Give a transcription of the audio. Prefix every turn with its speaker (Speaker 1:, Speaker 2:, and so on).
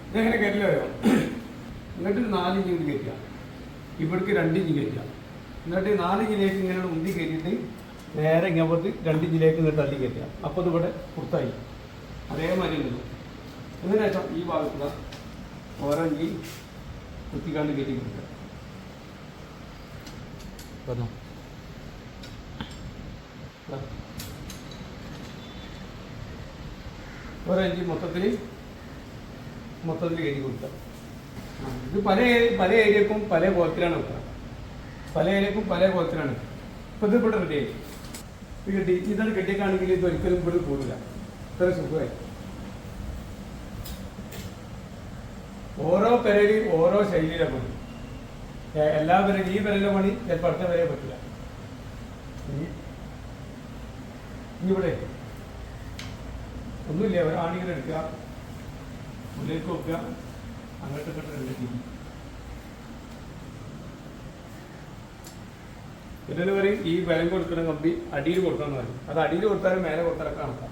Speaker 1: ഇതെങ്ങനെ കയറ്റില്ല വരാം. എന്നിട്ട് 4 ഇഞ്ച് കൂടി കയറ്റുക, ഇവിടേക്ക് 2 ഇഞ്ച് കയറ്റുക. എന്നിട്ട് 4 ഇഞ്ചിലേക്ക് ഇങ്ങനെ ഉന്തി കയറ്റിയിട്ട് നേരെ ഇങ്ങോട്ട് 2 ഇഞ്ചിലേക്ക് ഇങ്ങോട്ട് തള്ളി കയറ്റുക. അപ്പോൾ ഇതിവിടെ പുറത്തായി അതേമാതിരി ഉണ്ടല്ലോ. ഇതിന് ശേഷം ഈ ഭാഗത്തുള്ള ഓരോ ഇഞ്ചി കുത്തിക്കാണ്ട് കയറ്റി കൊടുക്കുക. ഓരോ ഇഞ്ചി മൊത്തത്തിൽ കയറ്റി കൊടുക്കുക. ഇത് പല ഏരിയക്കും പല കോലത്തിലാണ് വെക്കുക. പല ഏരിയക്കും പല കോലത്തിലാണ്. ഇപ്പം ഇത് ഇവിടെ റെഡി ആയി. ഇത് കെട്ടി ഇതാണ് കെട്ടിയൊക്കെയാണെങ്കിൽ ഇത് ഒരിക്കലും ഇവിടെ പോകില്ല. ഇത്ര സുഖമായി. ഓരോ പെരയിലും ഓരോ ശൈലിയിലെ പണി. എല്ലാ പെരയിലും ഈ പെരയിലെ പണി ചിലപ്പോൾ അടുത്ത പെരയെ പറ്റില്ല. ഇവിടെ ഒന്നുമില്ല, ഒരാണിങ്ങനെ എടുക്കുക, ഉള്ളിലേക്ക് വെക്കുക, അങ്ങോട്ട് ഇങ്ങോട്ട് രണ്ടിട്ട് എന്നിട്ട് പറയും ഈ ബലം കൊടുക്കുന്ന കമ്പി അടിയിൽ കൊടുക്കണം എന്ന് പറയും. അത് അടിയിൽ കൊടുത്താലും മേലെ കൊടുത്താലൊക്കെ കണക്കാം.